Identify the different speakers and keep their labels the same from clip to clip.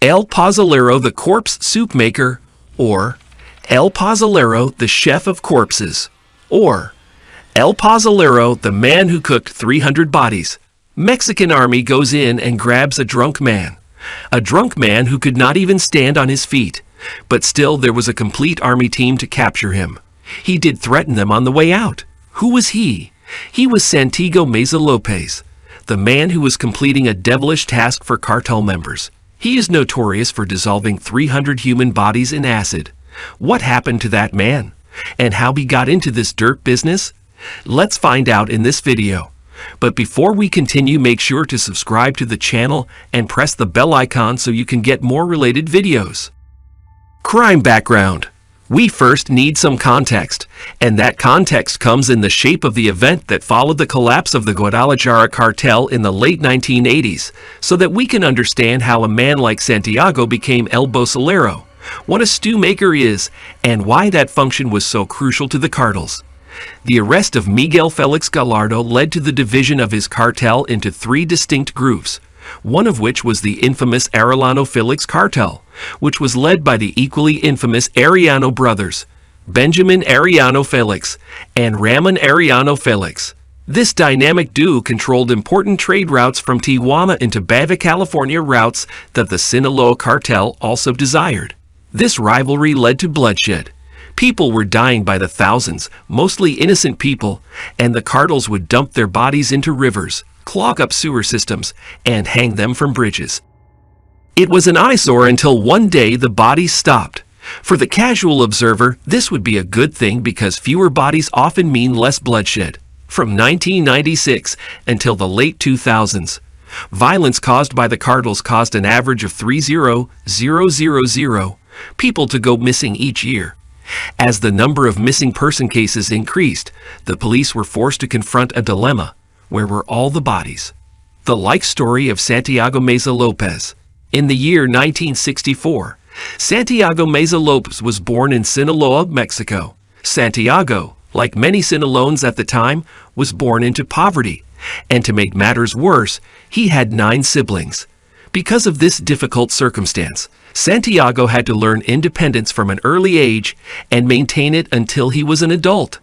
Speaker 1: El Pozolero the corpse soup maker, or El Pozolero the chef of corpses, or El Pozolero the man who cooked 300 bodies. Mexican army goes in and grabs a drunk man who could not even stand on his feet, but still there was a complete army team to capture him. He did threaten them on the way out. Who was he? He was Santiago Meza Lopez, the man who was completing a devilish task for cartel members. He is notorious for dissolving 300 human bodies in acid. What happened to that man? And how he got into this dirt business? Let's find out in this video. But before we continue, make sure to subscribe to the channel and press the bell icon so you can get more related videos. Crime background. We first need some context, and that context comes in the shape of the event that followed the collapse of the Guadalajara cartel in the late 1980s, so that we can understand how a man like Santiago became El Pozolero, what a stew maker is, and why that function was so crucial to the cartels. The arrest of Miguel Felix Gallardo led to the division of his cartel into 3 distinct groups, one of which was the infamous Arellano Felix cartel, which was led by the equally infamous Arellano brothers, Benjamin Arellano Felix and Ramon Arellano Felix. This dynamic duo controlled important trade routes from Tijuana into Baja California, routes that the Sinaloa cartel also desired. This rivalry led to bloodshed. People were dying by the thousands, mostly innocent people, and the cartels would dump their bodies into rivers, clog up sewer systems, and hang them from bridges. It was an eyesore until one day the bodies stopped. For the casual observer, this would be a good thing because fewer bodies often mean less bloodshed. From 1996 until the late 2000s, violence caused by the cartels caused an average of 30,000 people to go missing each year. As the number of missing person cases increased, the police were forced to confront a dilemma. Where were all the bodies? The life story of Santiago Meza Lopez. In the year 1964, Santiago Meza Lopez was born in Sinaloa, Mexico. Santiago, like many Sinaloans at the time, was born into poverty, and to make matters worse, he had 9 siblings. Because of this difficult circumstance, Santiago had to learn independence from an early age and maintain it until he was an adult.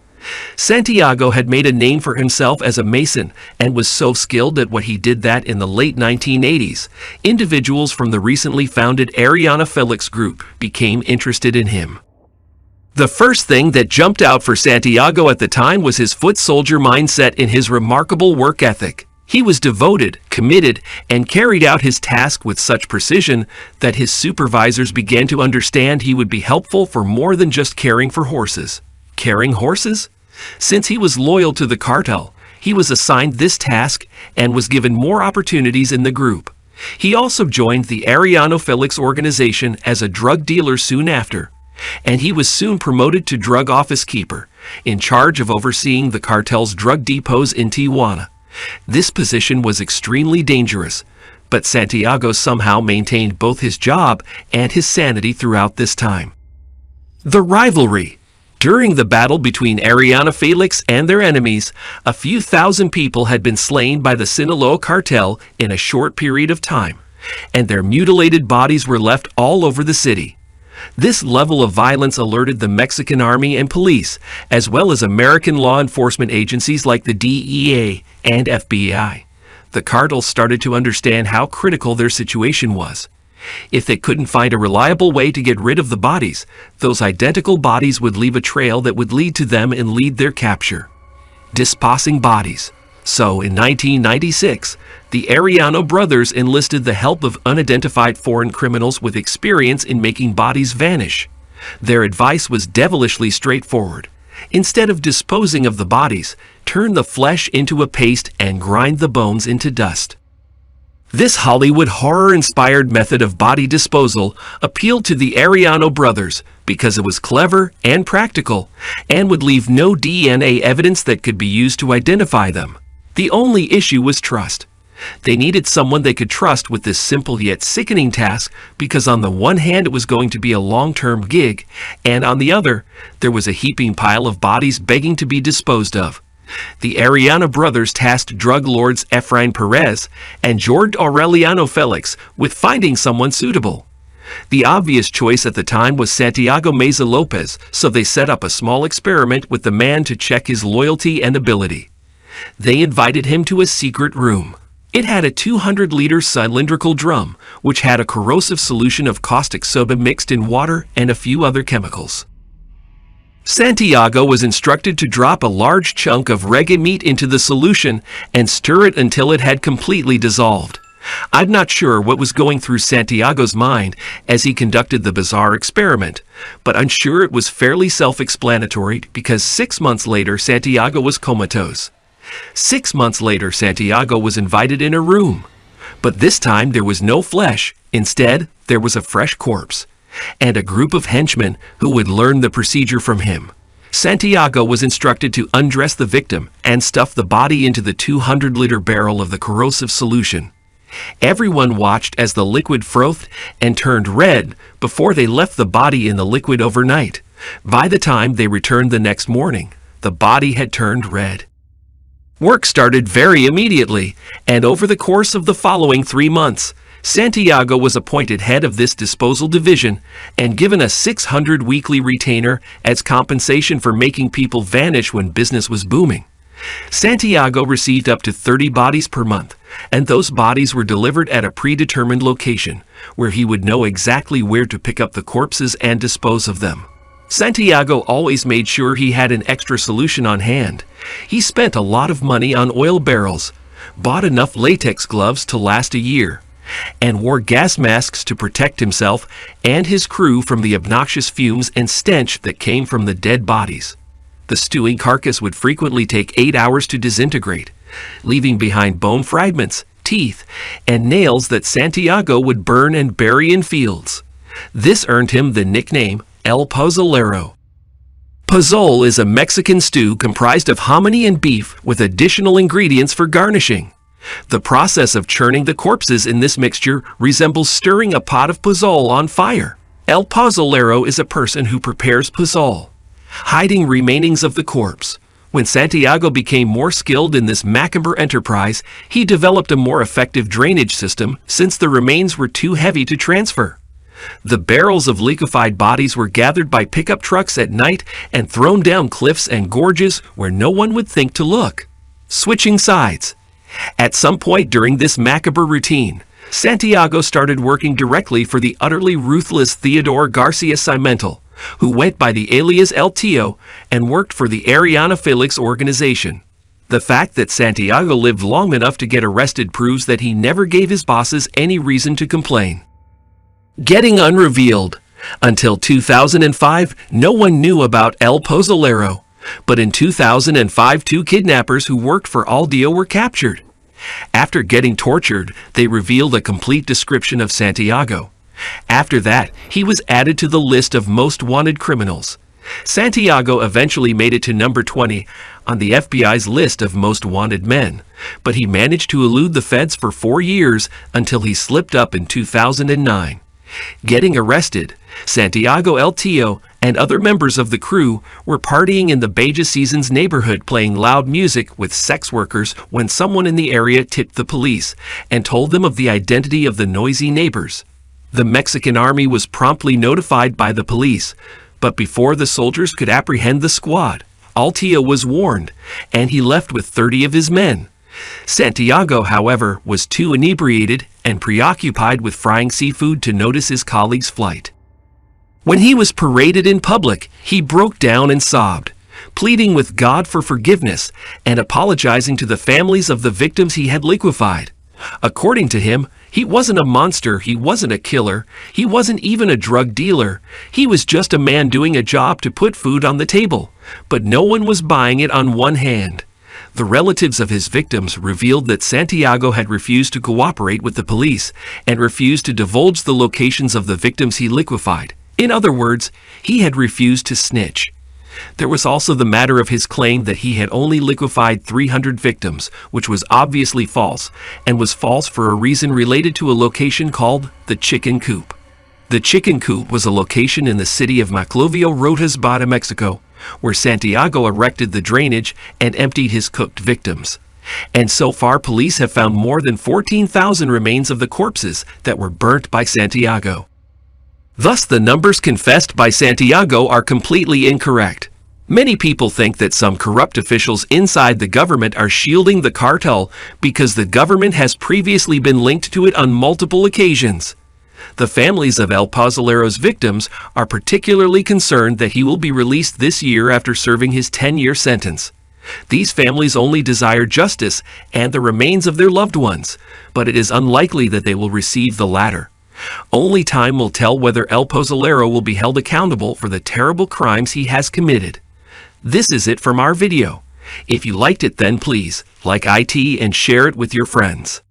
Speaker 1: Santiago had made a name for himself as a mason and was so skilled at what he did that in the late 1980s, individuals from the recently founded Arellano Felix group became interested in him. The first thing that jumped out for Santiago at the time was his foot soldier mindset and his remarkable work ethic. He was devoted, committed, and carried out his task with such precision that his supervisors began to understand he would be helpful for more than just caring for horses. Carrying horses? Since he was loyal to the cartel, he was assigned this task and was given more opportunities in the group. He also joined the Arellano Felix organization as a drug dealer soon after, and he was soon promoted to drug office keeper, in charge of overseeing the cartel's drug depots in Tijuana. This position was extremely dangerous, but Santiago somehow maintained both his job and his sanity throughout this time. The rivalry. During the battle between Arellano Felix and their enemies, a few thousand people had been slain by the Sinaloa cartel in a short period of time, and their mutilated bodies were left all over the city. This level of violence alerted the Mexican army and police, as well as American law enforcement agencies like the DEA and FBI. The cartels started to understand how critical their situation was. If they couldn't find a reliable way to get rid of the bodies, those identical bodies would leave a trail that would lead to them and lead their capture. Dispossessing bodies. So, in 1996, the Arellano brothers enlisted the help of unidentified foreign criminals with experience in making bodies vanish. Their advice was devilishly straightforward. Instead of disposing of the bodies, turn the flesh into a paste and grind the bones into dust. This Hollywood horror-inspired method of body disposal appealed to the Arellano brothers because it was clever and practical and would leave no DNA evidence that could be used to identify them. The only issue was trust. They needed someone they could trust with this simple yet sickening task because on the one hand it was going to be a long-term gig, and on the other, there was a heaping pile of bodies begging to be disposed of. The Arellano brothers tasked drug lords Efrain Perez and George Aureliano Felix with finding someone suitable. The obvious choice at the time was Santiago Meza Lopez, so they set up a small experiment with the man to check his loyalty and ability. They invited him to a secret room. It had a 200-liter cylindrical drum, which had a corrosive solution of caustic soda mixed in water and a few other chemicals. Santiago was instructed to drop a large chunk of reggae meat into the solution and stir it until it had completely dissolved. I'm not sure what was going through Santiago's mind as he conducted the bizarre experiment, but I'm sure it was fairly self-explanatory because 6 months later Santiago was comatose. 6 months later Santiago was invited in a room, but this time there was no flesh. Instead, there was a fresh corpse and a group of henchmen who would learn the procedure from him. Santiago was instructed to undress the victim and stuff the body into the 200-liter barrel of the corrosive solution. Everyone watched as the liquid frothed and turned red before they left the body in the liquid overnight. By the time they returned the next morning, the body had turned red. Work started very immediately, and over the course of the following 3 months, Santiago was appointed head of this disposal division and given a 600 weekly retainer as compensation for making people vanish when business was booming. Santiago received up to 30 bodies per month, and those bodies were delivered at a predetermined location, where he would know exactly where to pick up the corpses and dispose of them. Santiago always made sure he had an extra solution on hand. He spent a lot of money on oil barrels, bought enough latex gloves to last a year, and wore gas masks to protect himself and his crew from the obnoxious fumes and stench that came from the dead bodies. The stewing carcass would frequently take 8 hours to disintegrate, leaving behind bone fragments, teeth, and nails that Santiago would burn and bury in fields. This earned him the nickname El Pozolero. Pozole is a Mexican stew comprised of hominy and beef with additional ingredients for garnishing. The process of churning the corpses in this mixture resembles stirring a pot of pozole on fire. El Pozolero is a person who prepares pozole, hiding remainings of the corpse. When Santiago became more skilled in this macabre enterprise, he developed a more effective drainage system since the remains were too heavy to transfer. The barrels of liquefied bodies were gathered by pickup trucks at night and thrown down cliffs and gorges where no one would think to look. Switching sides. At some point during this macabre routine, Santiago started working directly for the utterly ruthless Theodore Garcia Cimental, who went by the alias El Teo and worked for the Ariana Felix organization. The fact that Santiago lived long enough to get arrested proves that he never gave his bosses any reason to complain. Getting unrevealed. Until 2005, no one knew about El Pozolero, but in 2005, 2 kidnappers who worked for Aldeo were captured. After getting tortured, they revealed a complete description of Santiago. After that, he was added to the list of most wanted criminals. Santiago eventually made it to number 20 on the FBI's list of most wanted men, but he managed to elude the feds for 4 years until he slipped up in 2009. Getting arrested, Santiago El Teo and other members of the crew were partying in the Beja Seasons neighborhood playing loud music with sex workers when someone in the area tipped the police and told them of the identity of the noisy neighbors. The Mexican army was promptly notified by the police, but before the soldiers could apprehend the squad, El Teo was warned, and he left with 30 of his men. Santiago, however, was too inebriated and preoccupied with frying seafood to notice his colleague's flight. When he was paraded in public, he broke down and sobbed, pleading with God for forgiveness and apologizing to the families of the victims he had liquefied. According to him, he wasn't a monster, he wasn't a killer, he wasn't even a drug dealer. He was just a man doing a job to put food on the table, but no one was buying it on one hand. The relatives of his victims revealed that Santiago had refused to cooperate with the police and refused to divulge the locations of the victims he liquefied. In other words, he had refused to snitch. There was also the matter of his claim that he had only liquefied 300 victims, which was obviously false, and was false for a reason related to a location called the Chicken Coop. The Chicken Coop was a location in the city of Maclovio Rojas, Bada, Mexico, where Santiago erected the drainage and emptied his cooked victims. And so far, police have found more than 14,000 remains of the corpses that were burnt by Santiago. Thus, the numbers confessed by Santiago are completely incorrect. Many people think that some corrupt officials inside the government are shielding the cartel because the government has previously been linked to it on multiple occasions. The families of El Pozolero's victims are particularly concerned that he will be released this year after serving his 10-year sentence. These families only desire justice and the remains of their loved ones, but it is unlikely that they will receive the latter. Only time will tell whether El Pozolero will be held accountable for the terrible crimes he has committed. This is it from our video. If you liked it, then please like it and share it with your friends.